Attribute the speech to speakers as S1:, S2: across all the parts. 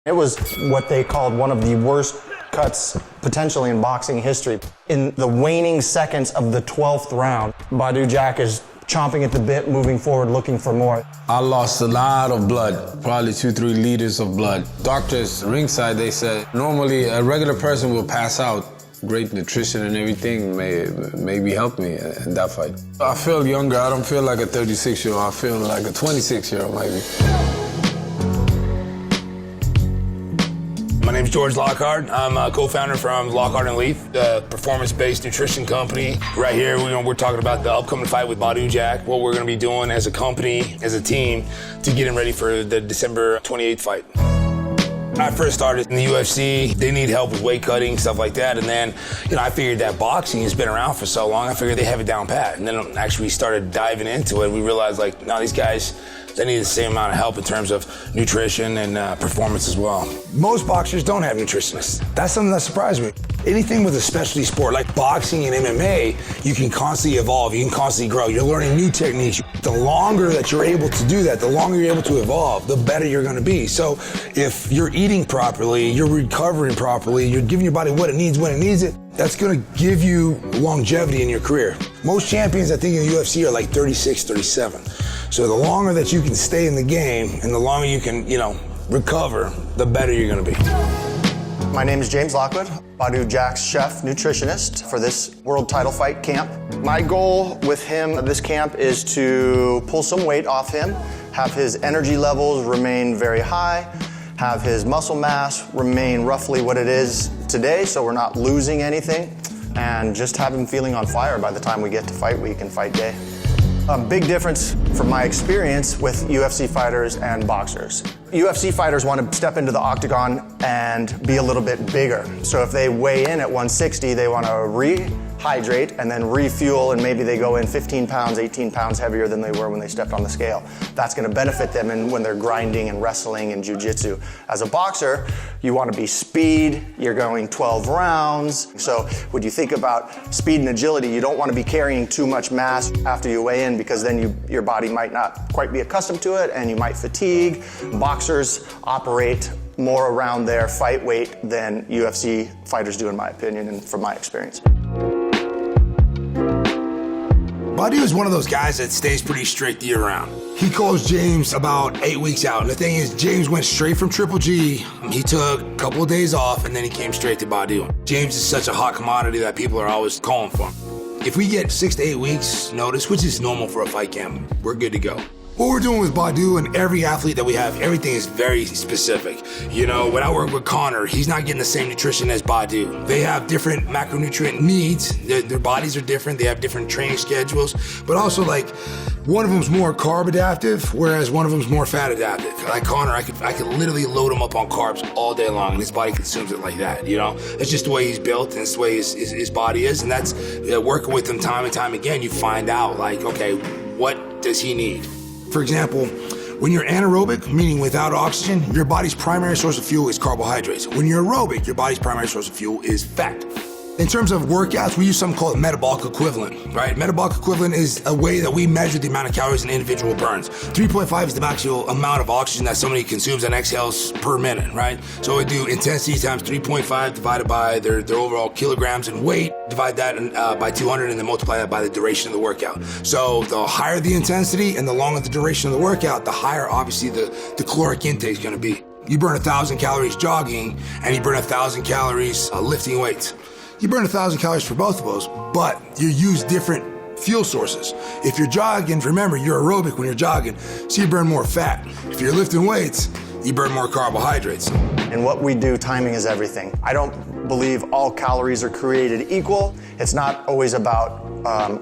S1: It was what they called one of the worst cuts potentially in boxing history. In the waning seconds of the 12th round, Badou Jack is chomping at the bit, moving forward, looking for more.
S2: I lost a lot of blood, probably 2-3 liters of blood. Doctors ringside, they said, normally a regular person will pass out. Great nutrition and everything maybe helped me in that fight. I feel younger. I don't feel like a 36-year-old. I feel like a 26-year-old maybe.
S3: My name's George Lockhart. I'm a co-founder from Lockhart and Leaf, a performance-based nutrition company. Right here, we're talking about the upcoming fight with Badou Jack, what we're going to be doing as a company, as a team, to get him ready for the December 28th fight. I first started in the UFC. They need help with weight cutting, stuff like that. And then, I figured that boxing has been around for so long, I figured they have it down pat. And then actually we started diving into it. We realized, no, these guys, they need the same amount of help in terms of nutrition and performance as well. Most boxers don't have nutritionists. That's something that surprised me. Anything with a specialty sport like boxing and MMA, you can constantly evolve, you can constantly grow. You're learning new techniques. The longer that you're able to do that, the longer you're able to evolve, the better you're gonna be. So if you're eating properly, you're recovering properly, you're giving your body what it needs when it needs it, that's gonna give you longevity in your career. Most champions, I think, in the UFC are like 36, 37. So the longer that you can stay in the game and the longer you can, recover, the better you're gonna be.
S1: My name is James Lockwood, Badou Jack's chef nutritionist for this world title fight camp. My goal with him at this camp is to pull some weight off him, have his energy levels remain very high, have his muscle mass remain roughly what it is today so we're not losing anything, and just have him feeling on fire by the time we get to fight week and fight day. A big difference from my experience with UFC fighters and boxers. UFC fighters want to step into the octagon and be a little bit bigger. So if they weigh in at 160, they want to rehydrate and then refuel, and maybe they go in 15 pounds, 18 pounds heavier than they were when they stepped on the scale. That's going to benefit them when they're grinding and wrestling and jiu-jitsu. As a boxer, you want to be speed, you're going 12 rounds. So when you think about speed and agility, you don't want to be carrying too much mass after you weigh in, because then your body might not quite be accustomed to it and you might fatigue. Boxers operate more around their fight weight than UFC fighters do, in my opinion and from my experience.
S3: Badou is one of those guys that stays pretty strict year-round. He calls James about 8 weeks out. And the thing is, James went straight from Triple G. He took a couple of days off, and then he came straight to Badou. James is such a hot commodity that people are always calling for him. If we get 6 to 8 weeks notice, which is normal for a fight camp, we're good to go. What we're doing with Badou and every athlete that we have, everything is very specific. When I work with Connor, he's not getting the same nutrition as Badou. They have different macronutrient needs. Their bodies are different. They have different training schedules. But also, one of them's more carb adaptive, whereas one of them's more fat adaptive. Like Connor, I could literally load him up on carbs all day long, and his body consumes it like that. It's just the way he's built, and it's the way his body is. And that's working with him time and time again. You find out, okay, what does he need? For example, when you're anaerobic, meaning without oxygen, your body's primary source of fuel is carbohydrates. When you're aerobic, your body's primary source of fuel is fat. In terms of workouts, we use something called metabolic equivalent, right? Metabolic equivalent is a way that we measure the amount of calories an individual burns. 3.5 is the maximum amount of oxygen that somebody consumes and exhales per minute, right? So we do intensity times 3.5 divided by their overall kilograms in weight, divide that by 200, and then multiply that by the duration of the workout. So the higher the intensity and the longer the duration of the workout, the higher obviously the caloric intake is gonna be. You burn 1,000 calories jogging, and you burn 1,000 calories lifting weights. You burn 1,000 calories for both of those, but you use different fuel sources. If you're jogging, remember, you're aerobic when you're jogging, so you burn more fat. If you're lifting weights, you burn more carbohydrates.
S1: In what we do, timing is everything. I don't believe all calories are created equal. It's not always about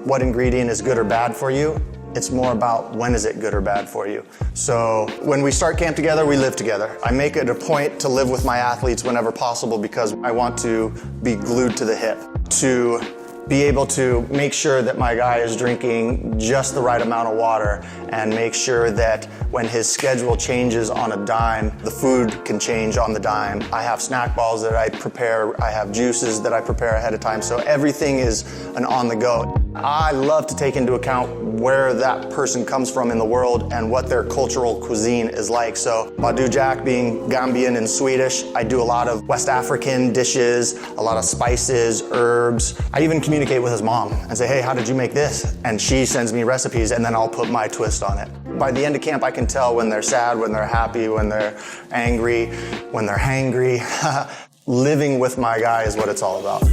S1: what ingredient is good or bad for you. It's more about when is it good or bad for you. So when we start camp together, we live together. I make it a point to live with my athletes whenever possible because I want to be glued to the hip, to be able to make sure that my guy is drinking just the right amount of water and make sure that when his schedule changes on a dime, the food can change on the dime. I have snack balls that I prepare, I have juices that I prepare ahead of time, so everything is an on the go. I love to take into account where that person comes from in the world and what their cultural cuisine is like. So Badou Jack being Gambian and Swedish, I do a lot of West African dishes, a lot of spices, herbs. I even communicate with his mom and say, hey, how did you make this? And she sends me recipes and then I'll put my twist on it. By the end of camp, I can tell when they're sad, when they're happy, when they're angry, when they're hangry. Living with my guy is what it's all about.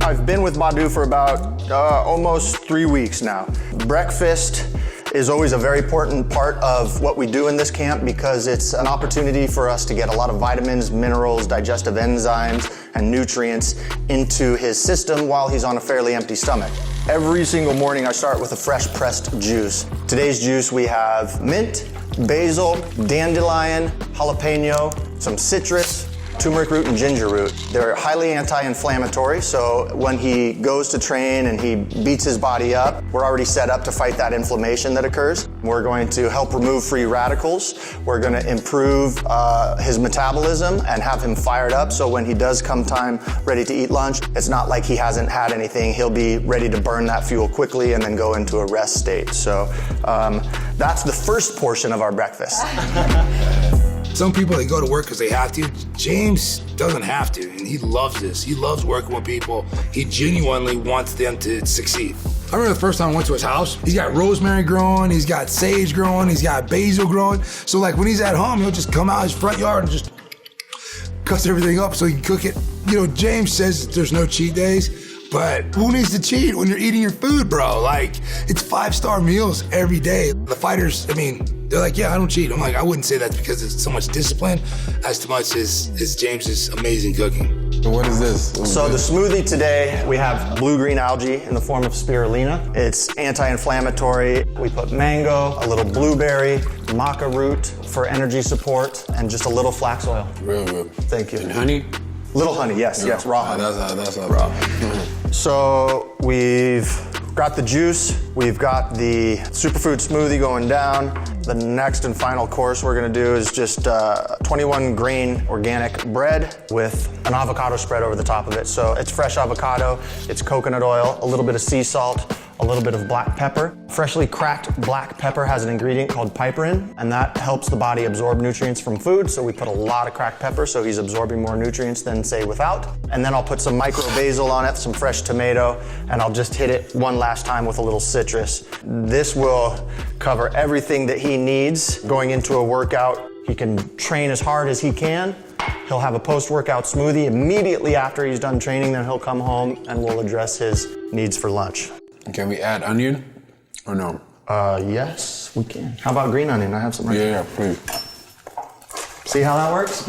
S1: I've been with Badou for about almost 3 weeks now. Breakfast is always a very important part of what we do in this camp because it's an opportunity for us to get a lot of vitamins, minerals, digestive enzymes, and nutrients into his system while he's on a fairly empty stomach. Every single morning I start with a fresh pressed juice. Today's juice we have mint, basil, dandelion, jalapeno, some citrus, turmeric root and ginger root. They're highly anti-inflammatory, so when he goes to train and he beats his body up, we're already set up to fight that inflammation that occurs. We're going to help remove free radicals. We're going to improve his metabolism and have him fired up, so when he does come time ready to eat lunch, it's not like he hasn't had anything. He'll be ready to burn that fuel quickly and then go into a rest state. So that's the first portion of our breakfast.
S3: Some people, they go to work because they have to. James doesn't have to, and he loves this. He loves working with people. He genuinely wants them to succeed. I remember the first time I went to his house, he's got rosemary growing, he's got sage growing, he's got basil growing. So like when he's at home, he'll just come out his front yard and just cuts everything up so he can cook it. You know, James says there's no cheat days. But who needs to cheat when you're eating your food, bro? Like, it's 5-star meals every day. The fighters, I mean, they're like, yeah, I don't cheat. I'm like, I wouldn't say that's because it's so much discipline as much as James's amazing cooking.
S2: What is this?
S1: So the smoothie today, we have blue-green algae in the form of spirulina. It's anti-inflammatory. We put mango, a little blueberry, maca root for energy support, and just a little flax oil.
S2: Real good.
S1: Thank you.
S2: And honey?
S1: Little honey, yes, yes, raw honey.
S2: That's raw.
S1: So we've got the juice, we've got the superfood smoothie going down. The next and final course we're gonna do is just 21 grain organic bread with an avocado spread over the top of it. So it's fresh avocado, it's coconut oil, a little bit of sea salt, a little bit of black pepper. Freshly cracked black pepper has an ingredient called piperin, and that helps the body absorb nutrients from food. So we put a lot of cracked pepper, so he's absorbing more nutrients than, say, without. And then I'll put some micro basil on it, some fresh tomato, and I'll just hit it one last time with a little citrus. This will cover everything that he needs going into a workout. He can train as hard as he can. He'll have a post-workout smoothie immediately after he's done training, then he'll come home and we'll address his needs for lunch.
S2: Can we add onion or no?
S1: Yes, we can. How about green onion? I have some right here.
S2: Yeah, please.
S1: See how that works?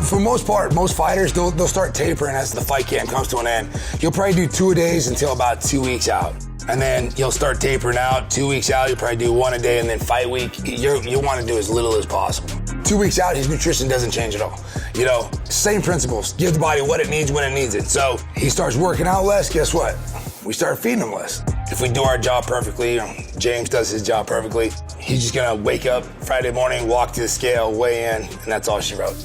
S3: For the most part, most fighters, they'll start tapering as the fight camp comes to an end. You'll probably do 2-a-days until about 2 weeks out. And then you'll start tapering out. 2 weeks out, you'll probably do 1 a day, and then fight week, you want to do as little as possible. 2 weeks out, his nutrition doesn't change at all. You know, same principles. Give the body what it needs when it needs it. So he starts working out less, guess what? We start feeding him less. If we do our job perfectly, James does his job perfectly, he's just gonna wake up Friday morning, walk to the scale, weigh in, and that's all she wrote.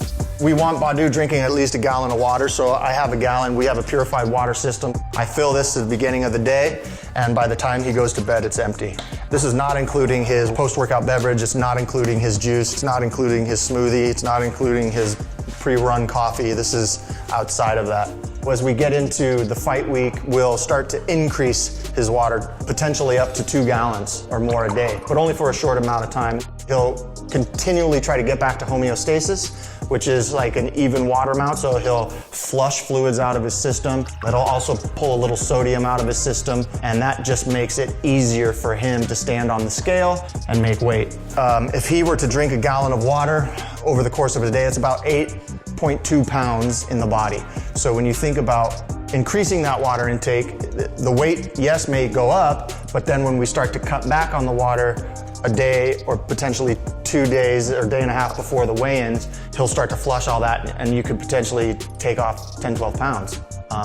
S1: We want Badou drinking at least a gallon of water, so I have a gallon. We have a purified water system. I fill this at the beginning of the day, and by the time he goes to bed, it's empty. This is not including his post-workout beverage, it's not including his juice, it's not including his smoothie, it's not including his pre-run coffee. This is outside of that. As we get into the fight week, we'll start to increase his water, potentially up to 2 gallons or more a day, but only for a short amount of time. He'll continually try to get back to homeostasis, which is like an even water amount, so he'll flush fluids out of his system. That'll also pull a little sodium out of his system, and that just makes it easier for him to stand on the scale and make weight. If he were to drink a gallon of water over the course of a day, it's about 8.2 pounds in the body. So when you think about increasing that water intake, the weight, yes, may go up, but then when we start to cut back on the water a day or potentially 2 days or a day and a half before the weigh-ins, he'll start to flush all that and you could potentially take off 10, 12 pounds.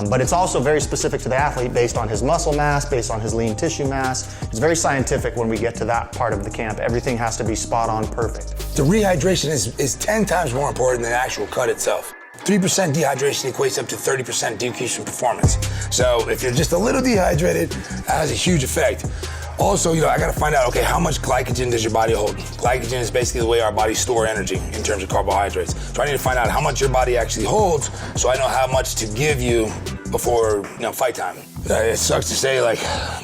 S1: But it's also very specific to the athlete based on his muscle mass, based on his lean tissue mass. It's very scientific when we get to that part of the camp. Everything has to be spot on perfect.
S3: The rehydration is 10 times more important than the actual cut itself. 3% dehydration equates up to 30% decrease in performance. So if you're just a little dehydrated, that has a huge effect. Also, I gotta find out, okay, how much glycogen does your body hold? Glycogen is basically the way our bodies store energy in terms of carbohydrates. So I need to find out how much your body actually holds so I know how much to give you before, fight time. It sucks to say,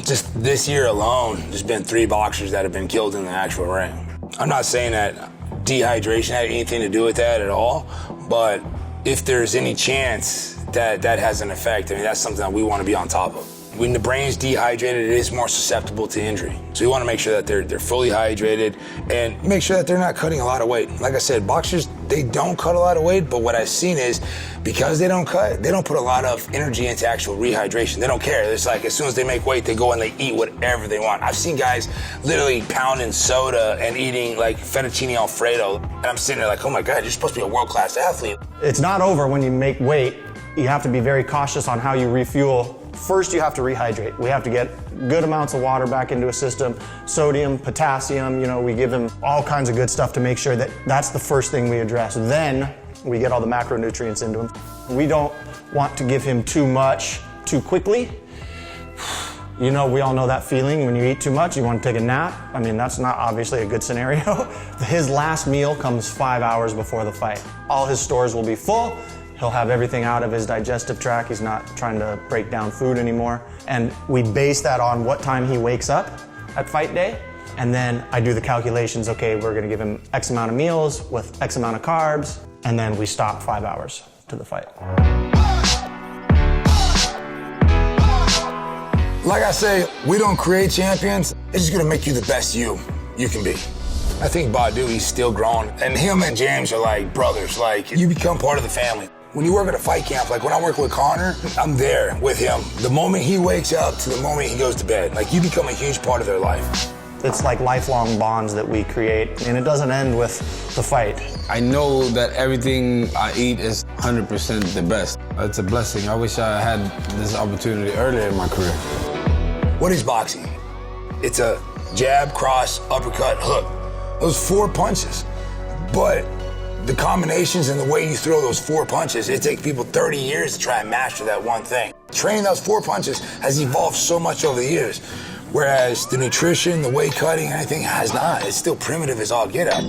S3: just this year alone, there's been 3 boxers that have been killed in the actual ring. I'm not saying that dehydration had anything to do with that at all, but if there's any chance that that has an effect, that's something that we want to be on top of. When the brain's dehydrated, it is more susceptible to injury. So we want to make sure that they're fully hydrated and make sure that they're not cutting a lot of weight. Like I said, boxers, they don't cut a lot of weight, but what I've seen is because they don't cut, they don't put a lot of energy into actual rehydration. They don't care. It's like as soon as they make weight, they go and they eat whatever they want. I've seen guys literally pounding soda and eating fettuccine Alfredo. And I'm sitting there like, oh my God, you're supposed to be a world-class athlete.
S1: It's not over when you make weight. You have to be very cautious on how you refuel. First, you have to rehydrate. We have to get good amounts of water back into a system, sodium, potassium, we give him all kinds of good stuff to make sure that that's the first thing we address. Then we get all the macronutrients into him. We don't want to give him too much too quickly. We all know that feeling when you eat too much, you want to take a nap. That's not obviously a good scenario. His last meal comes 5 hours before the fight. All his stores will be full. He'll have everything out of his digestive tract. He's not trying to break down food anymore. And we base that on what time he wakes up at fight day. And then I do the calculations, okay, we're gonna give him X amount of meals with X amount of carbs, and then we stop 5 hours to the fight.
S3: Like I say, we don't create champions. It's just gonna make you the best you can be. I think Badou, he's still growing. And him and James are like brothers. You become part of the family. When you work at a fight camp, when I work with Connor, I'm there with him. The moment he wakes up to the moment he goes to bed, you become a huge part of their life.
S1: It's like lifelong bonds that we create, and it doesn't end with the fight.
S2: I know that everything I eat is 100% the best. It's a blessing. I wish I had this opportunity earlier in my career.
S3: What is boxing? It's a jab, cross, uppercut, hook. Those 4 punches. But the combinations and the way you throw those 4 punches, it takes people 30 years to try and master that one thing. Training those 4 punches has evolved so much over the years, whereas the nutrition, the weight cutting, anything has not. It's still primitive as all get out.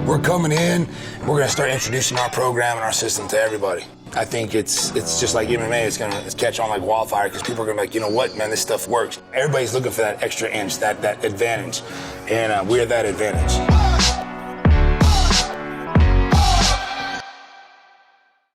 S3: We're coming in, we're gonna start introducing our program and our system to everybody. I think it's just like MMA, it's gonna catch on like wildfire because people are gonna be like, you know what, man, this stuff works. Everybody's looking for that extra inch, that advantage, and we're that advantage.